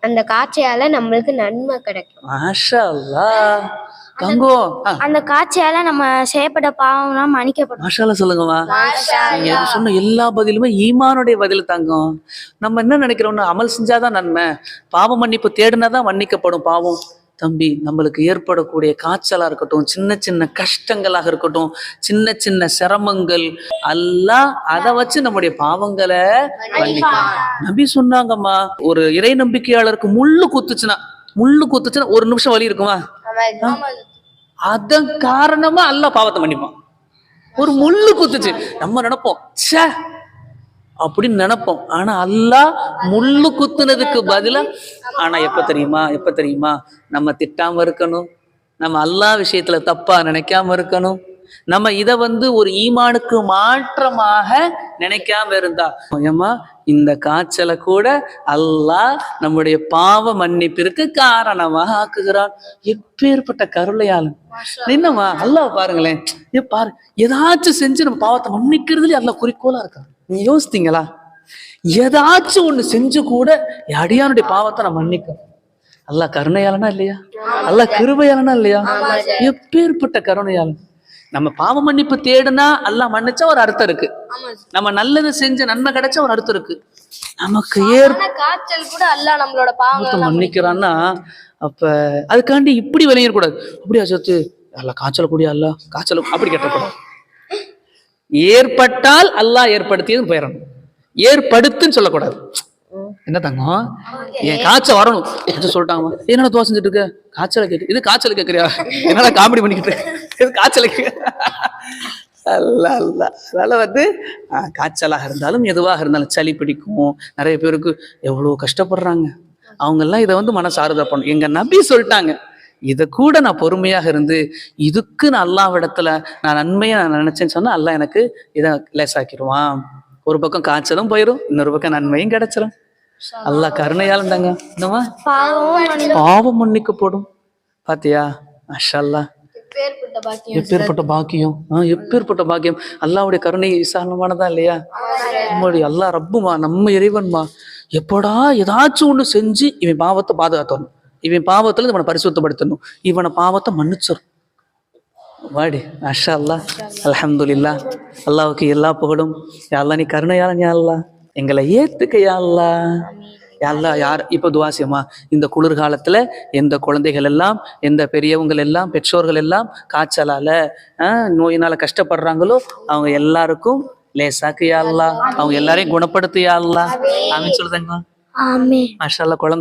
அந்த காய்ச்சையால நம்மளுக்கு நன்மை கிடைக்கும். மாஷா அல்லாஹ். தங்கம் அந்த காட்சியால நம்ம செய்யப்பட்ட பாவம்லாம் மன்னிக்கப்படும். மாஷால சொல்லுங்கம்மா. நீங்க சொன்ன எல்லா பதிலுமே ஈமானுடைய பதில் தங்கம். நம்ம என்ன நினைக்கிறோம்னா அமல் செஞ்சாதான் நன்மை, பாவ மன்னிப்பு தேடினாதான் மன்னிக்கப்படும் பாவம். தம்பி, நம்மளுக்கு ஏற்படக்கூடிய காய்ச்சலா இருக்கட்டும், சின்ன சின்ன கஷ்டங்களாக இருக்கட்டும், சின்ன சின்ன சிரமங்கள், அல்லாஹ் அதை வச்சு நம்முடைய பாவங்களை மன்னிப்பான். நபி சொன்னாங்கம்மா, ஒரு இறை நம்பிக்கையாளருக்கு முள்ளு குத்துச்சுன்னா ஒரு நிமிஷம் வலி இருக்குமா? அதன் காரணமா அல்லாஹ் பாவத்தை மன்னிப்பான். ஒரு முள்ளு குத்துச்சு, நம்ம நினைப்போம் ச்சே அப்படின்னு நினைப்போம். ஆனா அல்லாஹ் முள்ளு குத்துனதுக்கு பதிலா, ஆனா எப்ப தெரியுமா நம்ம திட்டாம இருக்கணும், நம்ம அல்லாஹ் விஷயத்துல தப்பா நினைக்காம இருக்கணும், நம்ம இதை ஒரு ஈமானுக்கு மாற்றமாக நினைக்காம இருந்தா ஏமா இந்த காய்ச்சலை கூட அல்லாஹ் நம்முடைய பாவ மன்னிப்பிற்கு காரணமாக ஆக்குகிறான். எப்பேற்பட்ட கருணையாளன் என்னம்மா அல்லாஹ் பாருங்களேன். பாரு, ஏதாச்சும் செஞ்சு நம்ம பாவத்தை மன்னிக்கிறதுல அல்லாஹ் குறிக்கோளா இருக்கான். நீ யோசித்தீங்களா? ஏதாச்சும் ஒண்ணு செஞ்சு கூட அடியானுடைய பாவத்தை நான் மன்னிக்கும். அல்லாஹ் கருணையாளனா இல்லையா? அல்லாஹ் கிருபையாளனா இல்லையா? எப்பேற்பட்ட கருணையாளன். நம்ம பாவ மன்னிப்பு தேடுனா அல்லாஹ் மன்னிச்சா ஒரு அர்த்தம் இருக்கு, நம்ம நல்லது செஞ்ச நன்மை கிடைச்சா ஒரு அர்த்தம் இருக்கு. நமக்கு காய்ச்சல் கூட அல்லாஹ் நம்மளோட பாவத்தை மன்னிக்கிறான்னா அப்ப அதுக்காண்டி இப்படி விளையிடக்கூடாது. அப்படியா சொத்து அல்லாஹ் காய்ச்சல் கூடிய அல்லாஹ் காய்ச்சல் அப்படி கேட்டக்கூடாது. ஏற்பட்டால் அல்லாஹ் ஏற்படுத்தியது போயிடணும், ஏற்படுத்துன்னு சொல்லக்கூடாது. என்ன தங்கம், என் காய்ச்சல் வரணும் சொல்லிட்டாங்க, என்னடா தோசை செஞ்சுட்டு இருக்க, காய்ச்சலை கேட்டு இது காய்ச்சல் கேட்கறியா, என்னடா காமெடி பண்ணிக்கிட்டு இது காய்ச்சலை அல்ல அல்ல. அதனால காய்ச்சலாக இருந்தாலும் எதுவாக இருந்தாலும் சளி பிடிக்கும். நிறைய பேருக்கு எவ்வளோ கஷ்டப்படுறாங்க. அவங்கெல்லாம் இதை மனசாறுதல் பண்ணும். எங்க நபி சொல்லிட்டாங்க, இதை கூட நான் பொறுமையாக இருந்து இதுக்கு நான் அல்லாஹ்விடத்துல நான் நன்மையை நான் நினைச்சேன்னு சொன்னா அல்லாஹ் எனக்கு இதை லேசாக்கிடுவான். ஒரு பக்கம் காய்ச்சலும் போயிடும், இன்னொரு பக்கம் நன்மையும் கிடைச்சிடும். அல்லாஹ் கருணையாலும் தாங்க இந்தமா பாவம் மன்னிக்கப்படும். பாத்தியா? மாஷா அல்லாஹ், எப்பேற்பட்ட பாக்கியம், எப்பேற்பட்ட பாக்கியம். அல்லாஹ்வுடைய கருணை விசாலமானதா இல்லையா? நம்மளுடைய அல்லாஹ் ரப்புமா, நம்ம இறைவன்மா, எப்படா ஏதாச்சும் ஒண்ணு செஞ்சு இவன் பாவத்தை பாதுகாத்தணும், இவன் பாவத்துல இவனை பரிசுத்தப்படுத்தணும், இவனை பாவத்தை மன்னிச்சிடும். வாடி மாஷா அல்லாஹ், அல்ஹம்துலில்லாஹ். அல்லாஹ்வுக்கு எல்லா புகழும். யா அல்லாஹ், நீ கருணையாளன் யா அல்லாஹ், எங்களை ஏத்துக்க யா அல்லாஹ். யா அல்லாஹ், யார் இப்போ துவாசியமா இந்த குளிர்காலத்துல எந்த குழந்தைகள் எல்லாம், எந்த பெரியவங்கள் எல்லாம், பெற்றோர்கள் எல்லாம் காய்ச்சலால நோயினால கஷ்டப்படுறாங்களோ அவங்க எல்லாருக்கும் லேசாக்கு யா அல்லாஹ், அவங்க எல்லாரையும் குணப்படுத்து யா அல்லாஹ். ஆமீன் சொல்லுதாங்க. மாஷா அல்லாஹ். குழந்தை